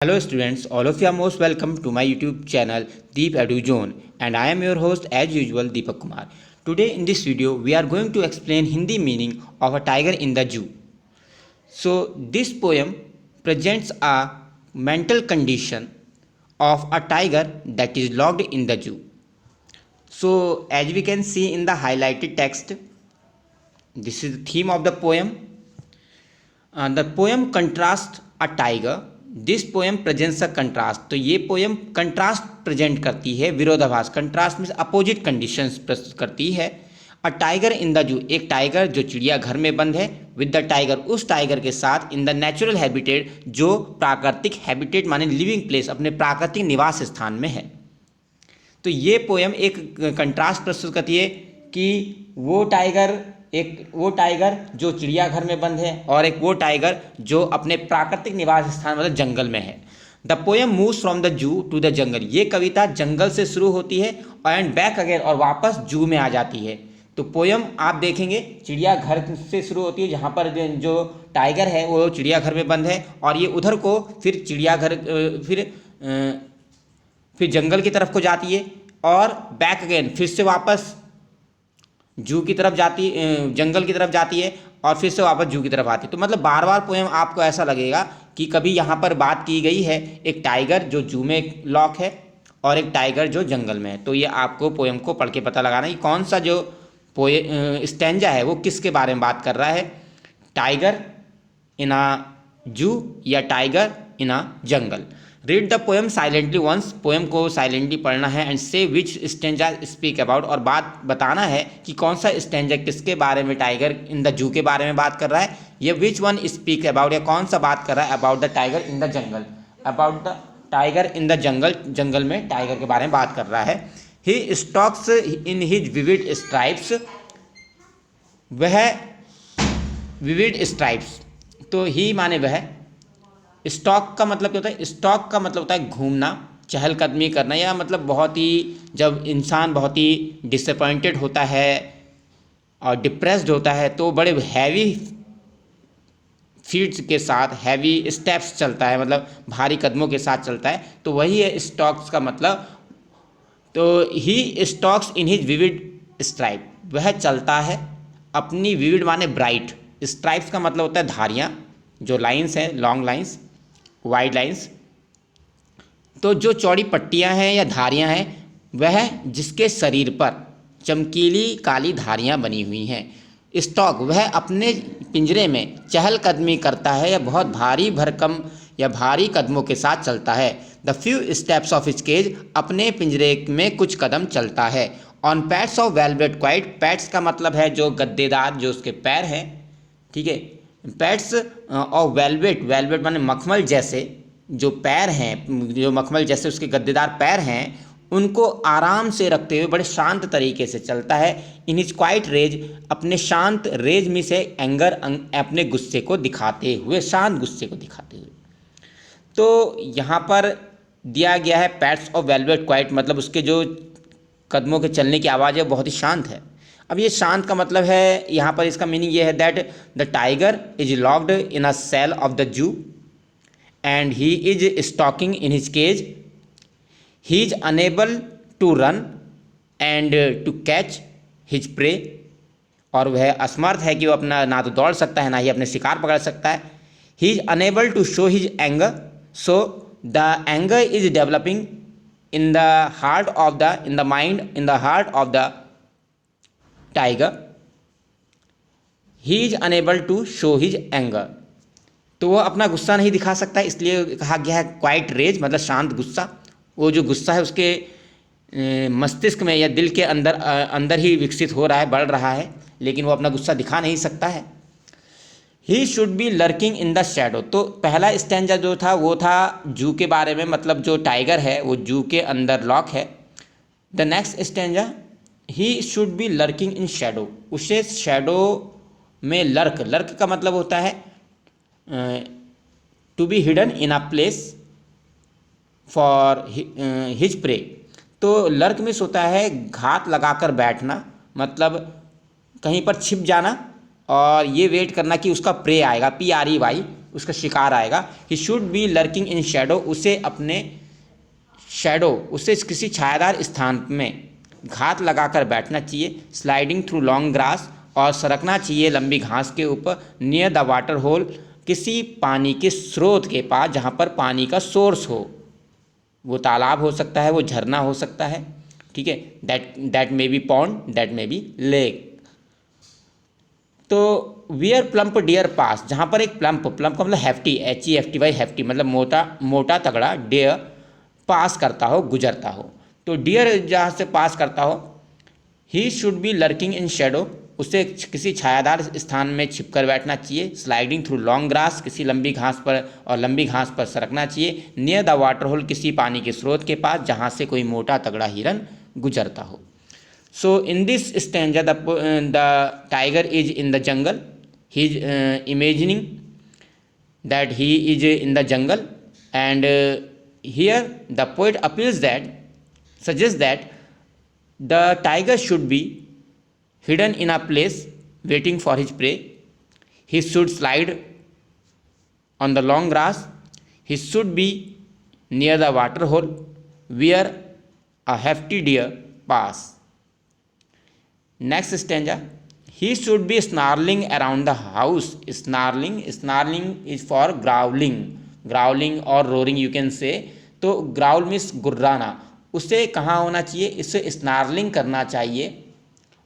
Hello students, all of you are most welcome to my YouTube channel Deep Edu Zone, and I am your host as usual Deepak Kumar. Today in this video we are going to explain Hindi meaning of a tiger in the zoo. So this poem presents a mental condition of a tiger that is locked in the zoo. So as we can see in the highlighted text, this is the theme of the poem. The poem contrasts a tiger. This poem presents a contrast. तो ये poem contrast present करती है, विरोधाभास। Contrast means opposite conditions प्रस्तुत करती है। A tiger in the zoo, एक tiger जो चिड़ियाघर में बंद है, विद द टाइगर, उस टाइगर के साथ, इन द नेचुरल हैबिटेट, जो प्राकृतिक हैबिटेट माने लिविंग प्लेस, अपने प्राकृतिक निवास स्थान में है। तो ये पोएम एक कंट्रास्ट प्रस्तुत करती है कि वो टाइगर जो चिड़ियाघर में बंद है और एक वो टाइगर जो अपने प्राकृतिक निवास स्थान मतलब जंगल में है। The poem moves from the zoo to the jungle, ये कविता जंगल से शुरू होती है एंड बैक अगेन, और वापस जू में आ जाती है। तो पोएम आप देखेंगे चिड़ियाघर से शुरू होती है, जहाँ पर जो टाइगर है वो चिड़ियाघर में बंद है, और ये उधर को फिर चिड़ियाघर फिर जंगल की तरफ को जाती है, और बैक अगेन फिर से वापस जू की तरफ जाती, जंगल की तरफ जाती है, और फिर से वापस जू की तरफ आती है। तो मतलब बार बार पोएम आपको ऐसा लगेगा कि कभी यहाँ पर बात की गई है एक टाइगर जो जू में लॉक है और एक टाइगर जो जंगल में है। तो ये आपको पोएम को पढ़ के पता लगाना है कि कौन सा जो स्टैंजा है वो किसके बारे में बात कर रहा है, टाइगर इन अ जू या tiger in a jungle. Read the poem silently once, poem को साइलेंटली पढ़ना है, एंड से विच स्टेंजा स्पीक अबाउट, और बात बताना है कि कौन सा स्टेंजा किसके बारे में, टाइगर इन द जू के बारे में बात कर रहा है, या विच वन स्पीक अबाउट, या कौन सा बात कर रहा है about the tiger in the jungle, about the tiger in the jungle, जंगल में टाइगर के बारे में बात कर रहा है। He stalks in his vivid stripes, वह विविड स्ट्राइप्स, तो ही माने वह, स्टॉक का मतलब क्या होता है, स्टॉक का मतलब होता है घूमना, चहलकदमी करना, या मतलब बहुत ही, जब इंसान बहुत ही डिसअपॉइंटेड होता है और डिप्रेस्ड होता है तो बड़े हैवी फीट्स के साथ, हैवी स्टेप्स चलता है, मतलब भारी कदमों के साथ चलता है, तो वही है स्टॉक्स का मतलब। तो he stalks in his vivid stripe, वह चलता है अपनी, विविड माने ब्राइट, स्ट्राइप्स का मतलब होता है धारियाँ, जो लाइंस हैं, लॉन्ग लाइंस, वाइड लाइंस। तो जो चौड़ी पट्टियां हैं या धारियां हैं, वह जिसके शरीर पर चमकीली काली धारियां बनी हुई हैं। स्टॉक, वह अपने पिंजरे में चहलकदमी करता है या बहुत भारी भरकम या भारी कदमों के साथ चलता है। The few steps of his cage, अपने पिंजरे में कुछ कदम चलता है। On pads of velvet quiet, pads का मतलब है जो गद्देदार जो उसके पैर हैं, ठीक है, पैड्स और वेलवेट, वेलवेट माने मखमल जैसे जो पैर हैं, जो मखमल जैसे उसके गद्देदार पैर हैं, उनको आराम से रखते हुए बड़े शांत तरीके से चलता है। इन इज क्वाइट रेज, अपने शांत रेज में से एंगर, अपने गुस्से को दिखाते हुए, शांत गुस्से को दिखाते हुए। तो यहाँ पर दिया गया है पैड्स ऑफ वेलवेट क्वाइट, मतलब उसके जो कदमों के चलने की आवाज़ है बहुत ही शांत है। अब ये शांत का मतलब है, यहाँ पर इसका मीनिंग ये है that the tiger is locked in a cell of the zoo and he is stalking in his cage, he is unable to run and to catch his prey, और वह असमर्थ है कि वो अपना ना तो दौड़ सकता है ना ही अपने शिकार पकड़ सकता है। He is unable to show his anger, so the anger is developing in the heart of the, in the mind, in the heart of the tiger, he is unable to show his anger, तो वह अपना गुस्सा नहीं दिखा सकता, इसलिए कहा गया है क्वाइट रेज, मतलब शांत गुस्सा। वो जो गुस्सा है उसके मस्तिष्क में या दिल के अंदर ही विकसित हो रहा है, बढ़ रहा है, लेकिन वो अपना गुस्सा दिखा नहीं सकता है। ही should be lurking in the shadow, तो पहला स्टैंजा जो था वो था जू के बारे में, मतलब जो टाइगर है वो जू के अंदर लॉक है। The next stanza, he should be lurking in shadow, उसे शैडो में लर्क, लर्क का मतलब होता है to be hidden in a place for his prey. तो लर्क मिस होता है घात लगाकर बैठना, मतलब कहीं पर छिप जाना और ये वेट करना कि उसका प्रे आएगा, PREY, उसका शिकार आएगा, ही should be lurking in shadow, उसे अपने शेडो, उसे किसी छायादार स्थान में घात लगाकर बैठना चाहिए, स्लाइडिंग थ्रू लॉन्ग ग्रास, और सरकना चाहिए लंबी घास के ऊपर, नियर द वाटर होल, किसी पानी के स्रोत के पास जहाँ पर पानी का सोर्स हो, वो तालाब हो सकता है, वो झरना हो सकता है, ठीक है, that may be pond, that may be lake. तो वियर प्लम्प डियर पास, जहाँ पर एक प्लम्प का मतलब हैफ्टी, HEFTY हैफ्टी मतलब मोटा तगड़ा, डियर पास करता हो, गुजरता हो, तो डियर जहाँ से पास करता हो, ही should be lurking in shadow, उसे किसी छायादार स्थान में छिपकर बैठना चाहिए, स्लाइडिंग थ्रू लॉन्ग ग्रास, किसी लंबी घास पर और लंबी घास पर सरकना चाहिए, नियर द वाटर होल, किसी पानी के स्रोत के पास जहाँ से कोई मोटा तगड़ा हिरन गुजरता हो। So in this stanza, the tiger is in the jungle. He is imagining that he is in the jungle, and here the poet suggests that the tiger should be hidden in a place waiting for his prey. He should slide on the long grass. He should be near the water hole where a hefty deer pass. Next stanza, he should be snarling around the house. Snarling is for growling or roaring you can say. तो growl means गुर्राना, उसे कहाँ होना चाहिए, इसे snarling करना चाहिए,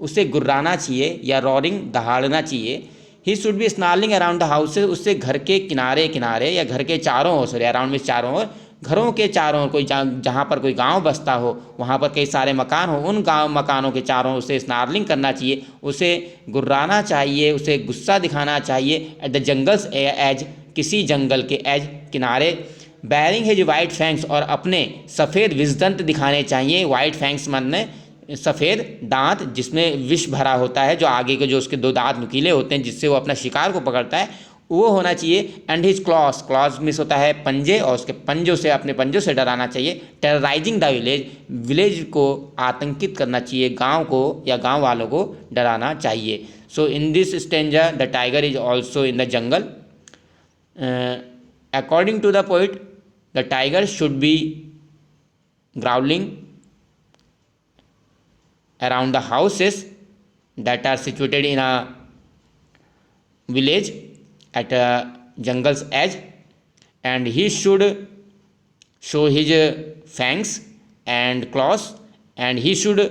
उसे गुर्राना चाहिए या रोरिंग दहाड़ना चाहिए। ही should B snarling around the houses, उससे घर के किनारे या घर के चारों ओर, सॉरी अराउंड मीन्स चारों ओर, घरों के चारों ओर, कोई जहाँ पर कोई गांव बसता हो, वहाँ पर कई सारे मकान हो, उन गांव मकानों के चारों ओर उसे स्नार्लिंग करना चाहिए, उसे गुर्राना चाहिए, उसे गुस्सा दिखाना चाहिए। एट द जंगल्स एज, किसी जंगल के एज किनारे, बैरिंग हिज वाइट फैंक्स, और अपने सफ़ेद विषदंत दिखाने चाहिए। वाइट फैंक्स माने सफ़ेद दांत जिसमें विष भरा होता है, जो आगे के जो उसके 2 दांत नुकीले होते हैं जिससे वो अपना शिकार को पकड़ता है, वो होना चाहिए। एंड हिज क्लॉज मिस होता है पंजे, और उसके पंजों से, अपने पंजों से डराना चाहिए। टेरराइजिंग द विलेज को आतंकित करना चाहिए, गांव को या गांव वालों को डराना चाहिए। So in this stanza the tiger is also in the jungle. According to the poet, the tiger should be growling around the houses that are situated in a village at a jungle's edge, and he should show his fangs and claws, and he should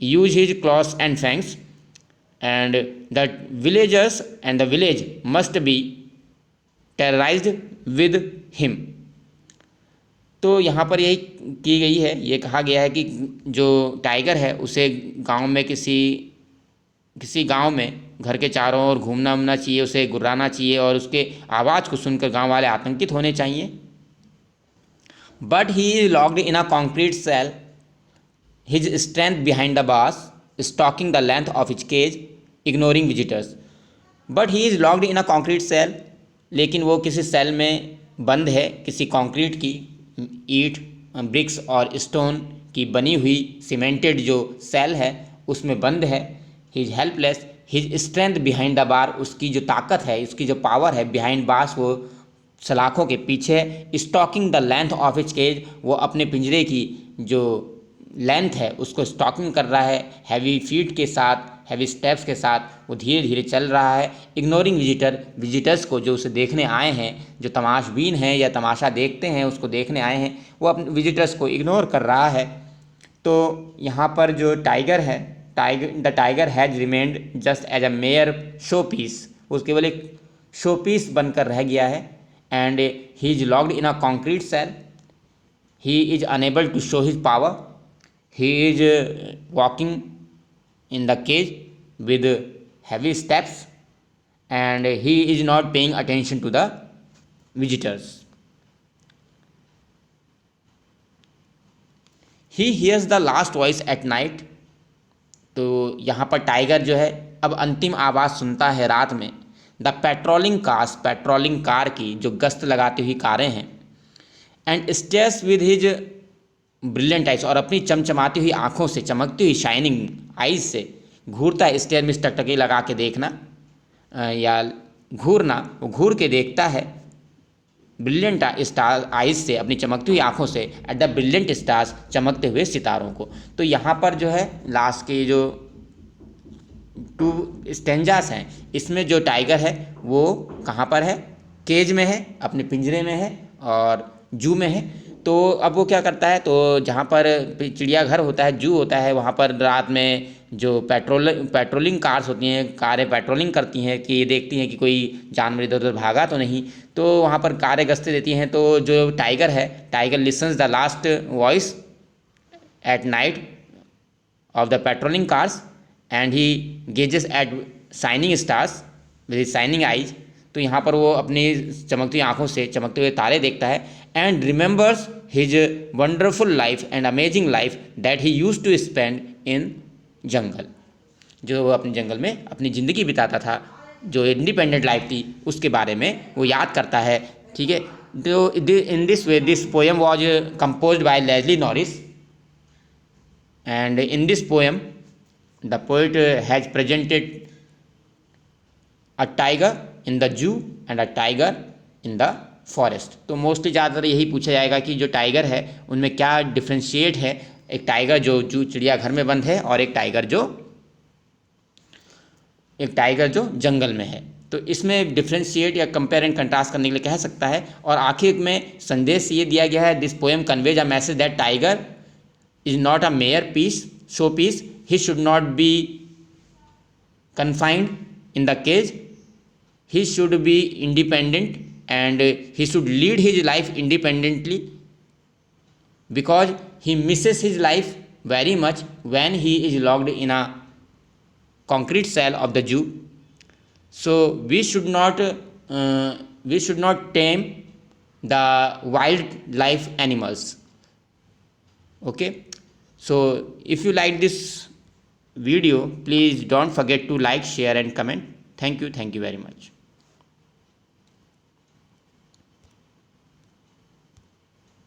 use his claws and fangs, and the villagers and the village must be terrorized with him। तो यहाँ पर यही की गई है, ये कहा गया है कि जो टाइगर है उसे गांव में किसी गांव में घर के चारों ओर घूमना चाहिए, उसे गुर्राना चाहिए, और उसके आवाज़ को सुनकर गांव वाले आतंकित होने चाहिए। But he is locked in a concrete cell, his strength behind the bars, stalking the length of his cage, ignoring visitors. But he is locked in a concrete cell, लेकिन वो किसी सेल में बंद है, किसी कॉन्क्रीट की, ईंट, BRICS और स्टोन की बनी हुई सीमेंटेड जो सेल है उसमें बंद है। He is helpless, his strength behind the bar, उसकी जो ताकत है, उसकी जो पावर है, बिहाइंड बार्स वो सलाखों के पीछे है। Stalking the length of his cage, वो अपने पिंजरे की जो लेंथ है उसको स्टॉकिंग कर रहा है, हैवी फीट के साथ, हैवी स्टेप्स के साथ वो धीरे धीरे चल रहा है। इग्नोरिंग विजिटर्स को, जो उसे देखने आए हैं, जो तमाशबीन हैं या तमाशा देखते हैं, उसको देखने आए हैं, वो अपने विजिटर्स को इग्नोर कर रहा है। तो यहाँ पर जो टाइगर है, the tiger has remained just as a mere show piece, वो केवल एक शो पीस बनकर रह गया है। And he is locked in a concrete cell, he is unable to show his power, he is walking in the cage with heavy steps, and he is not paying attention to the visitors. He hears the last voice at night, तो यहाँ पर tiger जो है अब अंतिम आवाज़ सुनता है रात में। द पेट्रोलिंग कार की जो गश्त लगाती हुई कारें हैं। And stairs with his brilliant eyes, और अपनी चमचमाती हुई आँखों से, चमकती हुई शाइनिंग आइज से घूरता है। स्टेयर में टकटकी लगा के देखना या घूरना, वो घूर के देखता है ब्रिलियंट स्टार आइज से, अपनी चमकती हुई आंखों से, एट द ब्रिलियंट स्टार्स, चमकते हुए सितारों को। तो यहाँ पर जो है लास्ट के जो 2 स्टेंजास हैं, इसमें जो टाइगर है वो कहाँ पर है, केज में है, अपने पिंजरे में है और जू में है। तो अब वो क्या करता है, तो जहाँ पर चिड़ियाघर होता है, जू होता है, वहाँ पर रात में जो पेट्रोलिंग कार्स होती हैं, कारें पेट्रोलिंग करती हैं कि ये देखती हैं कि कोई जानवर इधर उधर भागा तो नहीं, तो वहाँ पर कारें गश्ती देती हैं। तो जो टाइगर है, tiger lessons the last voice at night of the patrolling cars and he gazes at shining stars with his shining eyes। तो यहाँ पर वो अपनी चमकती आंखों से चमकते हुए तारे देखता है। And remembers his wonderful life and amazing life that he used to spend in jungle, जो वो अपने जंगल में अपनी ज़िंदगी बिताता था, जो इंडिपेंडेंट लाइफ थी उसके बारे में वो याद करता है। ठीक है, तो in this way this poem was composed by Leslie Norris. And in this poem, the poet has presented a tiger in the zoo and a tiger in the forest। तो मोस्टली ज़्यादातर यही पूछा जाएगा कि जो टाइगर है उनमें क्या डिफ्रेंशिएट है, एक टाइगर जो जू चिड़ियाघर में बंद है और एक टाइगर जो जंगल में है। तो इसमें डिफ्रेंशिएट या कंपेयर एंड कंट्रास्ट करने के लिए कह सकता है। और आखिर में संदेश ये दिया गया है, this poem conveys a message that tiger is not a mere showpiece. He should not be confined in the cage. He should be independent and he should lead his life independently, because he misses his life very much when he is locked in a concrete cell of the zoo. So we should not tame the wildlife animals. Okay, so if you like this video, please don't forget to like, share and comment. Thank you very much.